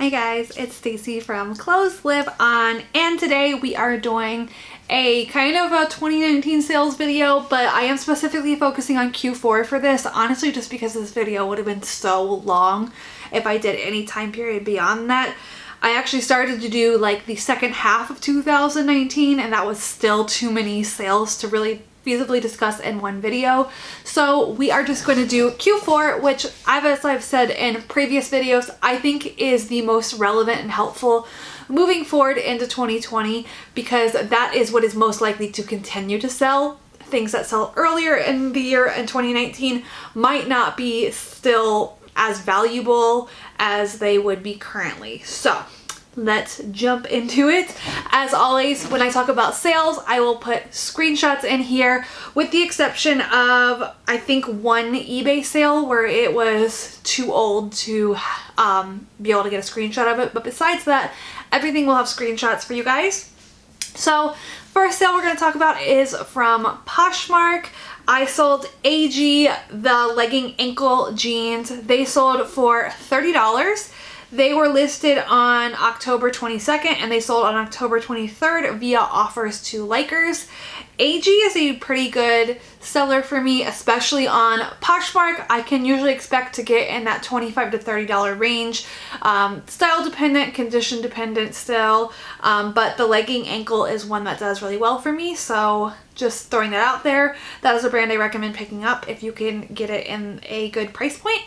Hi guys, it's Stacy from Clothes Live On, and today we are doing a kind of a 2019 sales video, but I am specifically focusing on Q4 for this, honestly just because this video would have been so long if I did any time period beyond that. I actually started to do like the second half of 2019 and that was still too many sales to really feasibly discuss in one video. So we are just going to do Q4, which as I've said in previous videos, I think is the most relevant and helpful moving forward into 2020 because that is what is most likely to continue to sell. Things that sell earlier in the year in 2019 might not be still as valuable as they would be currently. So let's jump into it. As always, when I talk about sales, I will put screenshots in here with the exception of, I think, one eBay sale where it was too old to be able to get a screenshot of it. But besides that, everything will have screenshots for you guys. So first sale we're going to talk about is from Poshmark. I sold AG the legging ankle jeans. They sold for $30. They were listed on October 22nd and they sold on October 23rd via offers to likers. AG is a pretty good seller for me, especially on Poshmark. I can usually expect to get in that $25 to $30 range. Style dependent, condition dependent still, but the legging ankle is one that does really well for me, so just throwing that out there. That is a brand I recommend picking up if you can get it in a good price point.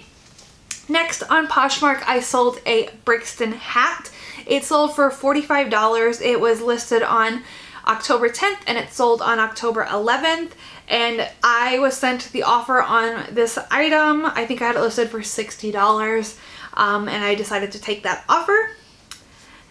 Next on Poshmark, I sold a Brixton hat. It sold for $45. It was listed on October 10th and it sold on October 11th. And I was sent the offer on this item. I think I had it listed for $60 and I decided to take that offer.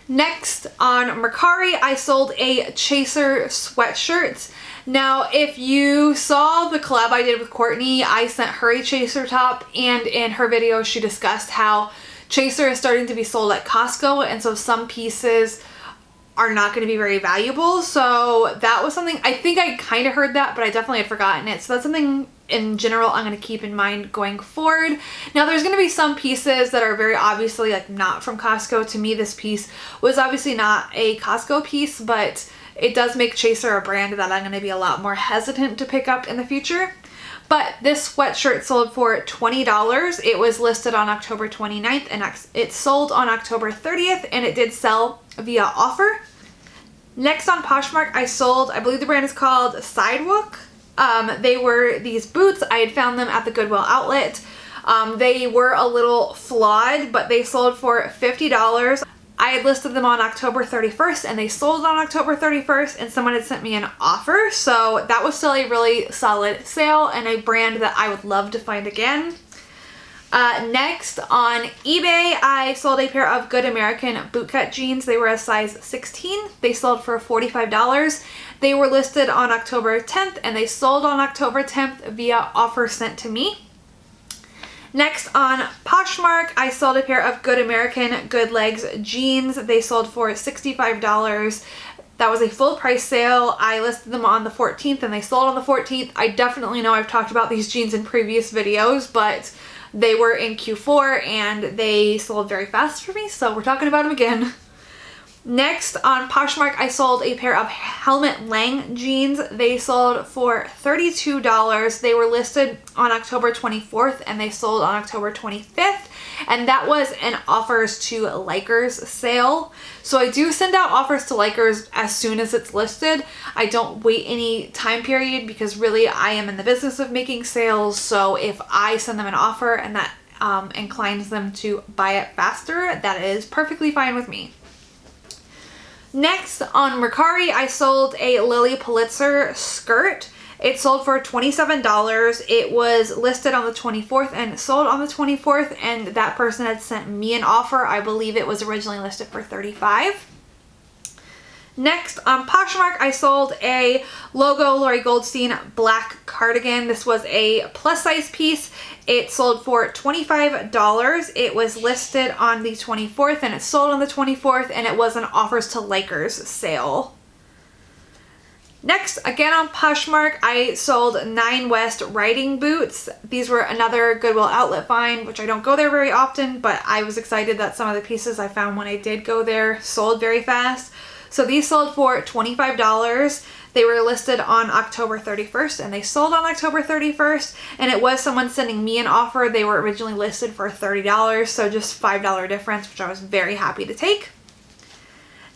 Next on Mercari, I sold a Chaser sweatshirt. Now, if you saw the collab I did with Courtney, I sent her a Chaser top, and in her video she discussed how Chaser is starting to be sold at Costco, and so some pieces are not going to be very valuable. So that was something, I think I kind of heard that, but I definitely had forgotten it. So that's something in general I'm going to keep in mind going forward. Now there's going to be some pieces that are very obviously like not from Costco. To me, this piece was obviously not a Costco piece, but it does make Chaser a brand that I'm going to be a lot more hesitant to pick up in the future. But this sweatshirt sold for $20. It was listed on October 29th and it sold on October 30th and it did sell via offer. Next on Poshmark, I sold, I believe the brand is called Sidewalk. They were these boots. I had found them at the Goodwill outlet. They were a little flawed, but they sold for $50. I had listed them on October 31st and they sold on October 31st and someone had sent me an offer. So that was still a really solid sale and a brand that I would love to find again. Next on eBay, I sold a pair of Good American bootcut jeans. They were a size 16. They sold for $45. They were listed on October 10th and they sold on October 10th via offer sent to me. Next on Poshmark, I sold a pair of Good American Good Legs jeans. They sold for $65. That was a full price sale. I listed them on the 14th and they sold on the 14th. I definitely know I've talked about these jeans in previous videos, but they were in Q4 and they sold very fast for me, so we're talking about them again. Next on Poshmark, I sold a pair of Helmut Lang jeans. They sold for $32. They were listed on October 24th and they sold on October 25th. And that was an offers to likers sale. So I do send out offers to likers as soon as it's listed. I don't wait any time period because really I am in the business of making sales. So if I send them an offer and that inclines them to buy it faster, that is perfectly fine with me. Next on Mercari, I sold a Lily Pulitzer skirt. It sold for $27. It was listed on the 24th and sold on the 24th, and that person had sent me an offer. I believe it was originally listed for $35. Next on Poshmark, I sold a logo Lori Goldstein black cardigan. This was a plus size piece. It sold for $25. It was listed on the 24th and it sold on the 24th, and it was an offers to likers sale. Next, again on Poshmark, I sold 9 West riding boots. These were another Goodwill outlet find, which I don't go there very often, but I was excited that some of the pieces I found when I did go there sold very fast. So these sold for $25. They were listed on October 31st and they sold on October 31st, and it was someone sending me an offer. They were originally listed for $30, so just $5 difference, which I was very happy to take.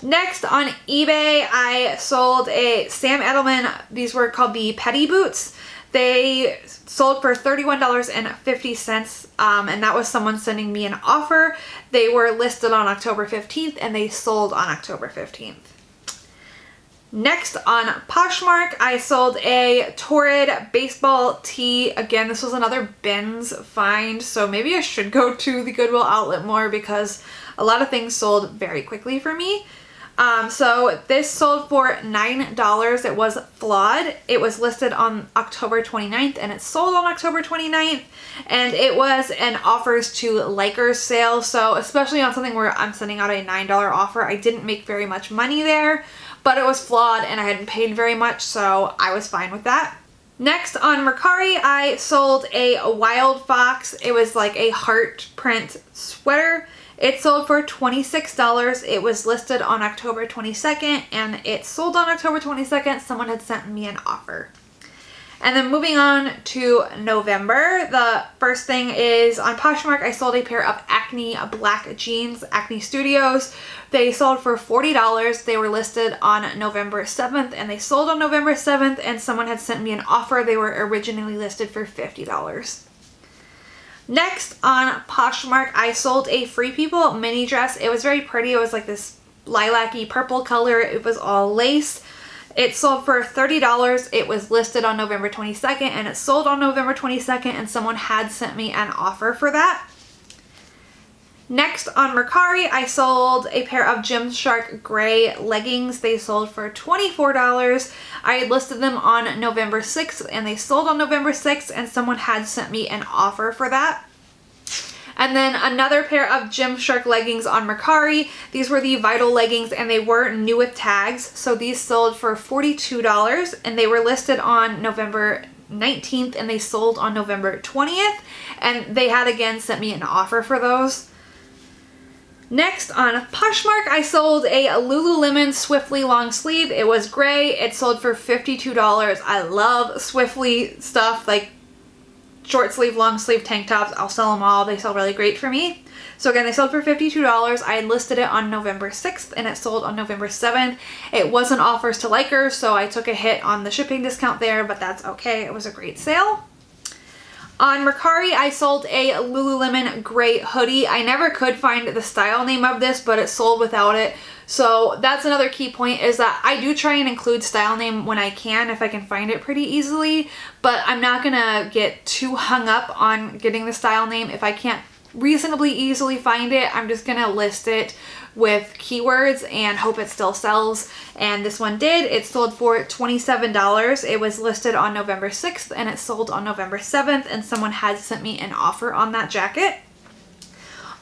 Next on eBay, I sold a Sam Edelman. These were called the Petty Boots. They sold for $31.50, and that was someone sending me an offer. They were listed on October 15th and they sold on October 15th. Next on Poshmark, I sold a Torrid Baseball Tee. Again, this was another bins find, so maybe I should go to the Goodwill outlet more because a lot of things sold very quickly for me. So this sold for $9. It was flawed. It was listed on October 29th and it sold on October 29th, and it was an offers to likers sale. So especially on something where I'm sending out a $9 offer, I didn't make very much money there, but it was flawed and I hadn't paid very much, so I was fine with that. Next on Mercari, I sold a Wild Fox. It was like a heart print sweater. It sold for $26. It was listed on October 22nd and it sold on October 22nd. Someone had sent me an offer. And then moving on to November, the first thing is on Poshmark, I sold a pair of Acne black jeans, Acne Studios. They sold for $40. They were listed on November 7th and they sold on November 7th, and someone had sent me an offer. They were originally listed for $50. Next on Poshmark, I sold a Free People mini dress. It was very pretty. It was like this lilac-y purple color. It was all lace. It sold for $30. It was listed on November 22nd and it sold on November 22nd, and someone had sent me an offer for that. Next on Mercari, I sold a pair of Gymshark gray leggings. They sold for $24. I had listed them on November 6th and they sold on November 6th, and someone had sent me an offer for that. And then another pair of Gymshark leggings on Mercari. These were the Vital leggings and they were new with tags. So these sold for $42 and they were listed on November 19th and they sold on November 20th. And they had again sent me an offer for those. Next on Poshmark, I sold a Lululemon Swiftly long sleeve. It was gray. It sold for $52. I love Swiftly stuff, like short sleeve, long sleeve tank tops. I'll sell them all. They sell really great for me. So again, they sold for $52. I had listed it on November 6th and it sold on November 7th. It wasn't offers to likers, so I took a hit on the shipping discount there, but that's okay. It was a great sale. On Mercari, I sold a Lululemon gray hoodie. I never could find the style name of this, but it sold without it. So that's another key point, is that I do try and include style name when I can, if I can find it pretty easily, but I'm not gonna get too hung up on getting the style name. If I can't reasonably easily find it, I'm just gonna list it with keywords and hope it still sells, and this one did. It sold for $27. It was listed on November 6th and it sold on November 7th, and someone had sent me an offer on that jacket.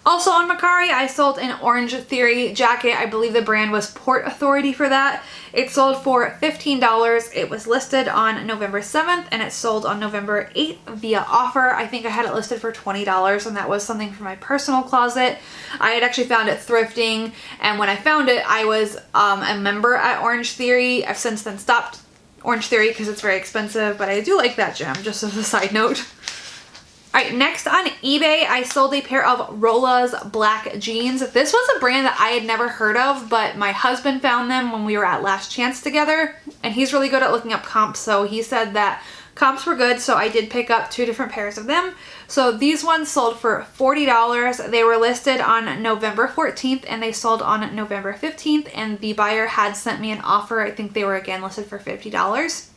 Also on Mercari, I sold an Orange Theory jacket. I believe the brand was Port Authority for that. It sold for $15. It was listed on November 7th and it sold on November 8th via offer. I think I had it listed for $20, and that was something for my personal closet. I had actually found it thrifting, and when I found it, I was a member at Orange Theory. I've since then stopped Orange Theory because it's very expensive, but I do like that gem, just as a side note. Alright, next on eBay, I sold a pair of Rolla's black jeans. This was a brand that I had never heard of, but my husband found them when we were at Last Chance together, and he's really good at looking up comps, so he said that comps were good, so I did pick up 2 different pairs of them. So these ones sold for $40. They were listed on November 14th and they sold on November 15th, and the buyer had sent me an offer. I think they were again listed for $50.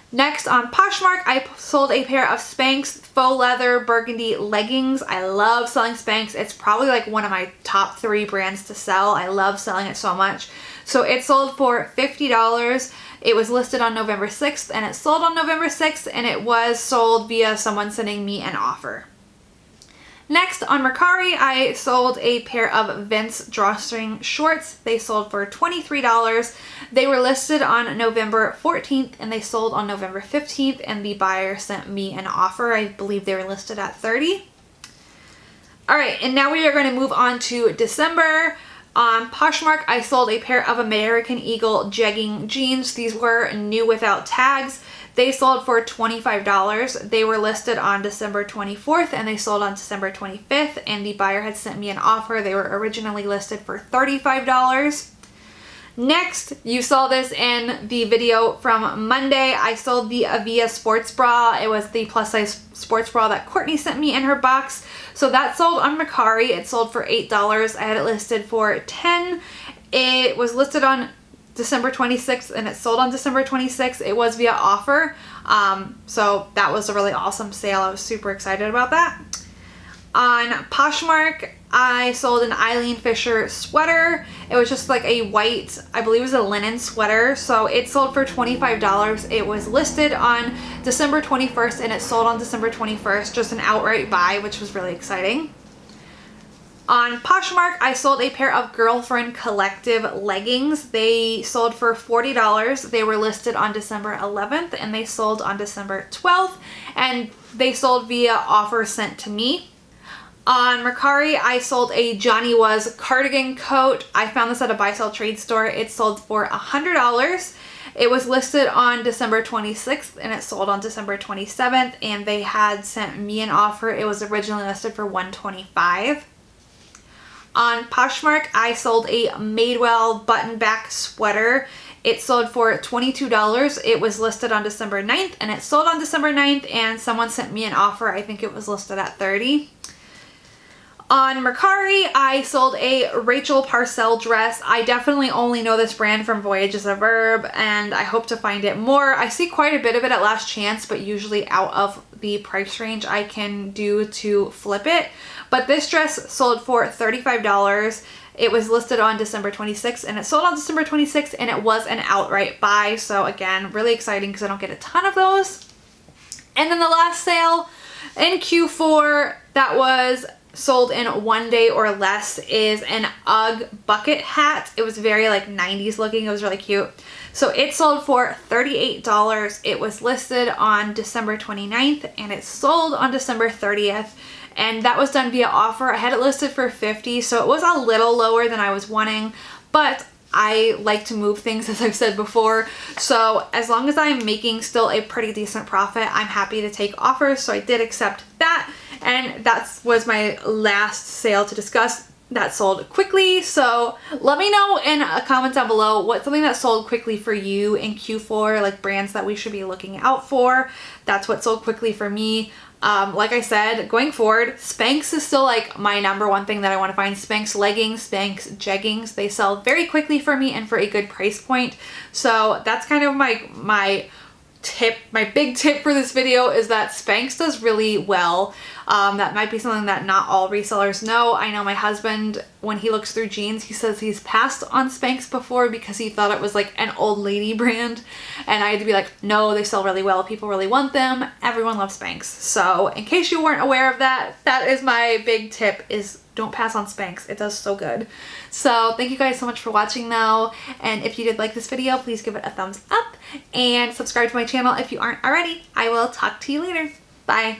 Next on Poshmark, I sold a pair of Spanx faux leather burgundy leggings. I love selling Spanx. It's probably like one of my top 3 brands to sell. I love selling it so much. So it sold for $50. It was listed on November 6th and it sold on November 6th, and it was sold via someone sending me an offer. Next, on Mercari, I sold a pair of Vince drawstring shorts. They sold for $23. They were listed on November 14th and they sold on November 15th, and the buyer sent me an offer. I believe they were listed at $30. All right, and now we are going to move on to December. On Poshmark, I sold a pair of American Eagle jegging jeans. These were new without tags. They sold for $25. They were listed on December 24th and they sold on December 25th, and the buyer had sent me an offer. They were originally listed for $35. Next, you saw this in the video from Monday. I sold the Avia sports bra. It was the plus size sports bra that Courtney sent me in her box. So that sold on Mercari. It sold for $8. I had it listed for $10. It was listed on December 26th and it sold on December 26th. It was via offer. So that was a really awesome sale. I was super excited about that. On Poshmark, I sold an Eileen Fisher sweater. It was just like a white, I believe it was a linen sweater. So it sold for $25. It was listed on December 21st and it sold on December 21st, just an outright buy, which was really exciting. On Poshmark, I sold a pair of Girlfriend Collective leggings. They sold for $40. They were listed on December 11th and they sold on December 12th, and they sold via offer sent to me. On Mercari, I sold a Johnny Was cardigan coat. I found this at a buy sell trade store. It sold for $100. It was listed on December 26th and it sold on December 27th, and they had sent me an offer. It was originally listed for $125. On Poshmark, I sold a Madewell button back sweater. It sold for $22. It was listed on December 9th and it sold on December 9th, and someone sent me an offer. I think it was listed at $30. On Mercari, I sold a Rachel Parcells dress. I definitely only know this brand from Voyage is a Verb, and I hope to find it more. I see quite a bit of it at Last Chance, but usually out of the price range I can do to flip it. But this dress sold for $35. It was listed on December 26th and it sold on December 26th, and it was an outright buy. So again, really exciting because I don't get a ton of those. And then the last sale in Q4 that was sold in 1 day or less is an UGG bucket hat. It was very like 90s looking. It was really cute. So it sold for $38. It was listed on December 29th and it sold on December 30th. And that was done via offer. I had it listed for $50, so it was a little lower than I was wanting, but I like to move things, as I've said before. So as long as I'm making still a pretty decent profit, I'm happy to take offers. So I did accept that. And that was my last sale to discuss that sold quickly. So let me know in a comment down below what's something that sold quickly for you in Q4, like brands that we should be looking out for. That's what sold quickly for me. Like I said, going forward, Spanx is still like my number one thing that I want to find. Spanx leggings, Spanx jeggings, they sell very quickly for me and for a good price point. So that's kind of my tip, my big tip for this video is that Spanx does really well. That might be something that not all resellers know. I know my husband, when he looks through jeans, he says he's passed on Spanx before because he thought it was like an old lady brand. And I had to be like, no, they sell really well. People really want them. Everyone loves Spanx. So in case you weren't aware of that, that is my big tip, is don't pass on Spanx. It does so good. So thank you guys so much for watching though. And if you did like this video, please give it a thumbs up and subscribe to my channel if you aren't already. I will talk to you later. Bye.